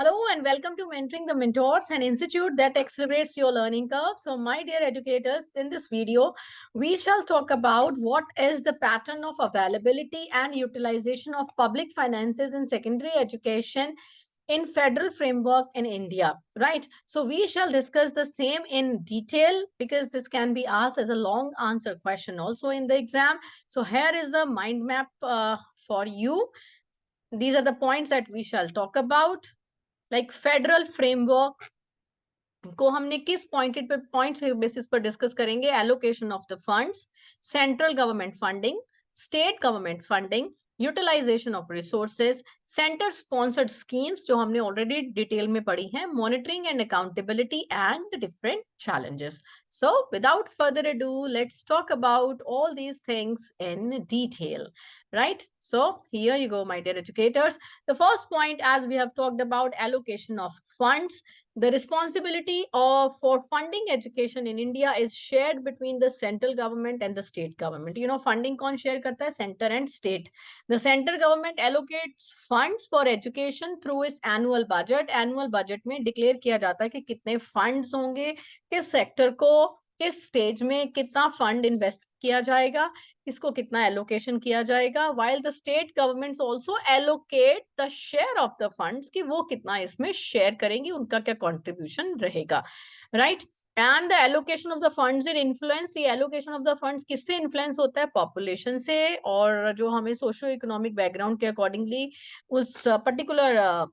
Hello and welcome to Mentoring the Mentors, an institute that accelerates your learning curve. So, my dear educators, in this video, we shall talk about what is the pattern of availability and utilization of public finances in secondary education in federal framework in India, right? So, we shall discuss the same in detail because this can be asked as a long answer question also in the exam. So, here is the mind map for you. These are the points that we shall talk about. Like federal framework को हमने किस points के basis पर discuss करेंगे? Allocation of the funds, central government funding, state government funding, utilization of resources, centre sponsored schemes जो हमने already detail में पढ़ी हैं, monitoring and accountability and the different challenges. So without further ado, let's talk about all these things in detail, right? So here you go, my dear educators. The first point, as we have talked about allocation of funds, the responsibility for funding education in India is shared between the central government and the state government. You know, funding कौन share करता है? Center and state. The central government allocates funds for education through its annual budget. Annual budget में declare किया जाता है कि कितने funds होंगे, किस सेक्टर को किस स्टेज में कितना फंड इन्वेस्ट किया जाएगा, किसको कितना एलोकेशन किया जाएगा, while the state governments also allocate the share of the funds कि वो कितना इसमें शेयर करेंगी, उनका क्या कंट्रीब्यूशन रहेगा, right? And the allocation of the funds in influence, ये एलोकेशन ऑफ द फंड्स किससे इन्फ्लुएंस होता है? पॉपुलेशन से, और जो हमें सोशियो इकोनॉमिक बैकग्राउंड के अकॉर्डिंगली उस पर्टिकुलर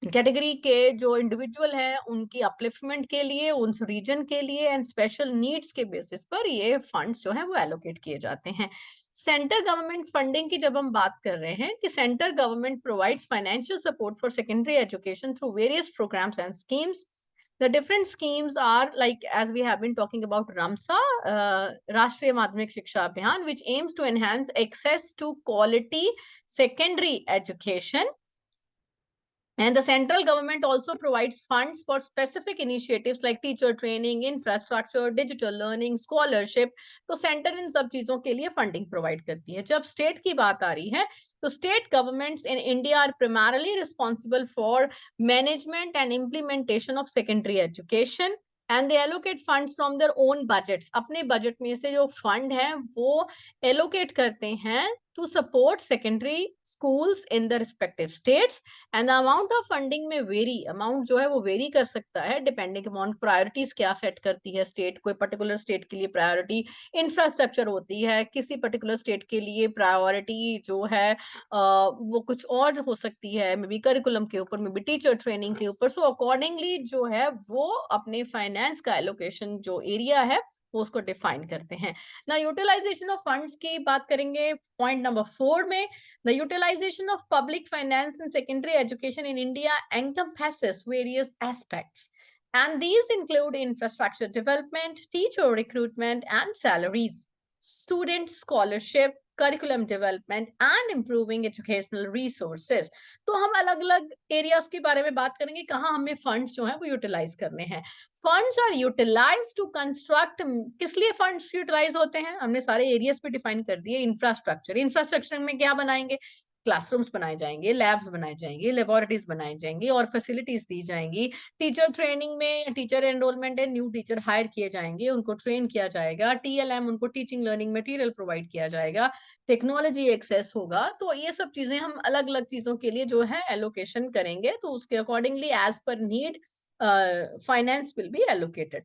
कैटेगरी के जो इंडिविजुअल हैं उनकी अपलिफ्टमेंट के लिए, उन रीजन के लिए एंड स्पेशल नीड्स के बेसिस पर ये फंड्स जो है वो एलोकेट किए जाते हैं. सेंटर गवर्नमेंट फंडिंग की जब हम बात कर रहे हैं कि centre government provides financial support for secondary education through various programmes and schemes. The different schemes are like, as we have been talking about, RAMSA, Rashtriya Madhyamik Shiksha Abhiyan, which aims to enhance access to quality secondary education. And the central government also provides funds for specific initiatives like teacher training, infrastructure, digital learning, scholarship. तो centre इन सब चीजों के लिए funding provide करती है. जब state की बात आ रही है तो state governments in India are primarily responsible for management and implementation of secondary education. And they allocate funds from their own budgets. अपने बजट में से जो फंड है वो एलोकेट करते हैं to support secondary schools in the respective states. And the amount of funding में vary, amount जो है वो vary कर सकता है depending upon priorities क्या set करती है state. कोई particular state के लिए priority infrastructure होती है, किसी particular state के लिए priority जो है वो कुछ और हो सकती है, मे बी करिकुलम के ऊपर, मे बी टीचर ट्रेनिंग के ऊपर. सो अकॉर्डिंगली जो है वो अपने फाइनेंस का एलोकेशन जो एरिया है वो उसको डिफाइन करते हैं. ना यूटिलाइजेशन ऑफ फंड्स की बात करेंगे पॉइंट नंबर 4 में. The utilization of public finance in secondary education in India encompasses various aspects, and these include infrastructure development, teacher recruitment and salaries, student scholarship, curriculum development and improving educational resources. तो हम अलग अलग areas के बारे में बात करेंगे कहाँ हमें फंड्स जो है वो यूटिलाइज करने हैं. Funds are utilize to construct. किस लिए फंड्स यूटिलाइज होते हैं? हमने सारे एरियाज पे डिफाइन कर दिए. इंफ्रास्ट्रक्चर में क्या बनाएंगे? क्लासरूम्स बनाए जाएंगे, लैब्स बनाए जाएंगे, लेबोरेटरीज बनाई जाएंगी और फैसिलिटीज दी जाएंगी. टीचर ट्रेनिंग में टीचर एनरोलमेंट है, न्यू टीचर हायर किए जाएंगे, उनको ट्रेन किया जाएगा. टीएलएम, उनको टीचिंग लर्निंग मटेरियल प्रोवाइड किया जाएगा. टेक्नोलॉजी एक्सेस होगा. तो ये सब चीजें हम अलग अलग चीजों के लिए जो है एलोकेशन करेंगे, तो उसके accordingly as per need finance will be allocated.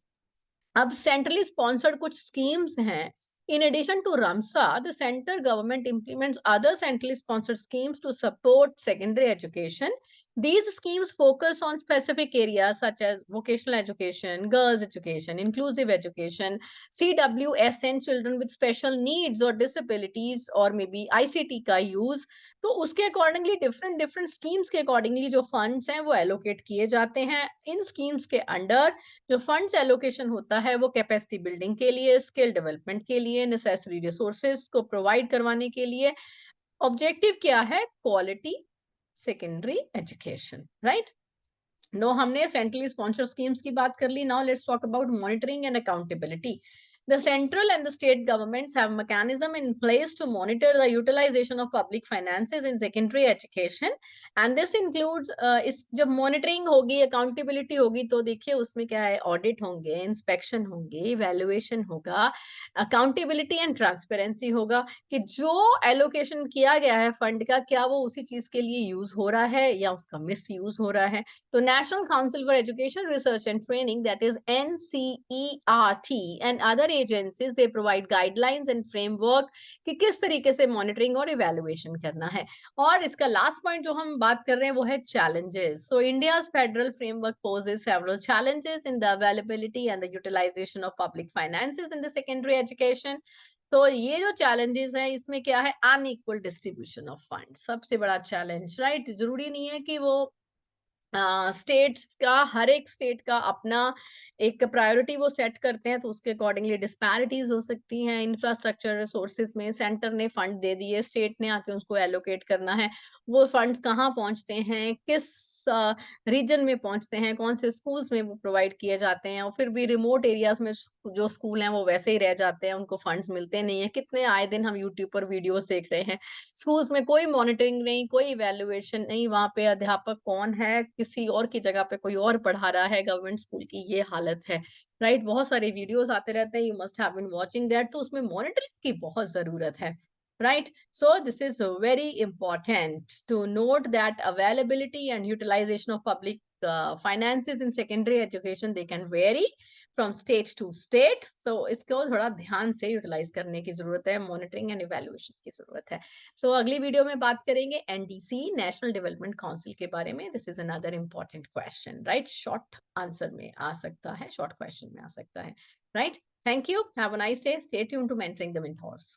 अब सेंट्रली स्पॉन्सर्ड कुछ स्कीम्स हैं. In addition to RAMSA, the central government implements other centrally sponsored schemes to support secondary education. These schemes focus on specific areas such as vocational education, girls education, inclusive education, CWSN, children with special needs or disabilities, or maybe ICT का use. तो उसके accordingly different schemes के accordingly जो funds हैं वो allocate किए जाते हैं. इन स्कीम्स के अंडर जो फंड्स एलोकेशन होता है वो कैपेसिटी बिल्डिंग के लिए, स्किल डेवलपमेंट के लिए, नेसेसरी रिसोर्सेज को प्रोवाइड करवाने के लिए. ऑब्जेक्टिव क्या है? Quality secondary education, right? No, हमने सेंट्रली स्पॉन्सर्ड स्कीम्स की बात कर ली. Now let's talk about monitoring and accountability. The central and the state governments have mechanism in place to monitor the utilization of public finances in secondary education, and this includes इस जब monitoring होगी, accountability होगी, तो देखिए उसमें क्या है, audit होंगे, inspection होंगे, evaluation होगा, accountability and transparency होगा कि जो allocation किया गया है fund का, क्या वो उसी चीज के लिए use हो रहा है या उसका misuse हो रहा है. तो National Council for Education Research and Training, that is NCERT, and other agencies, they provide guidelines and framework कि किस तरीके से monitoring और evaluation करना है. और इसका last point जो हम बात कर रहे हैं वो है challenges. So India's federal framework poses several challenges in the availability and the utilization of public finances in the secondary education. तो ये जो challenges है इसमें क्या है, unequal distribution of funds सबसे बड़ा challenge, right? जरूरी नहीं है कि वो स्टेट्स का, हर एक स्टेट का अपना एक प्रायोरिटी वो सेट करते हैं, तो उसके अकॉर्डिंगली डिस्पैरिटीज हो सकती हैं. इंफ्रास्ट्रक्चर रिसोर्सेज में सेंटर ने फंड दे दिए, स्टेट ने आके उसको एलोकेट करना है. वो फंड कहाँ पहुंचते हैं, किस रीजन में पहुंचते हैं, कौन से स्कूल्स में वो प्रोवाइड किए जाते हैं, और फिर भी रिमोट एरियाज में जो स्कूल हैं वो वैसे ही रह जाते हैं, उनको फंड्स मिलते नहीं है. कितने आए दिन हम यूट्यूब पर वीडियोस देख रहे हैं, स्कूल्स में कोई मॉनिटरिंग नहीं, कोई इवैल्यूएशन नहीं, वहां पे अध्यापक कौन है, किसी और की जगह पे कोई और पढ़ा रहा है, गवर्नमेंट स्कूल की ये हालत है, राइट. बहुत सारे वीडियोस आते रहते हैं, you must have been watching that. तो उसमें मॉनिटरिंग की बहुत जरूरत है, right? So this is very important to note that availability and utilization of public finances in secondary education, they can vary from state to state. So इसको थोड़ा ध्यान से यूटिलाइज करने की जरूरत है, मॉनिटरिंग एंड इवैल्यूएशन की जरूरत है. सो अगली वीडियो में बात करेंगे एनडीसी, नेशनल डेवलपमेंट काउंसिल के बारे में. This is another important question, right. Short answer में आ सकता है, शॉर्ट क्वेश्चन में आ सकता है, right. Thank you, have a nice day, stay tuned to mentoring the mentors.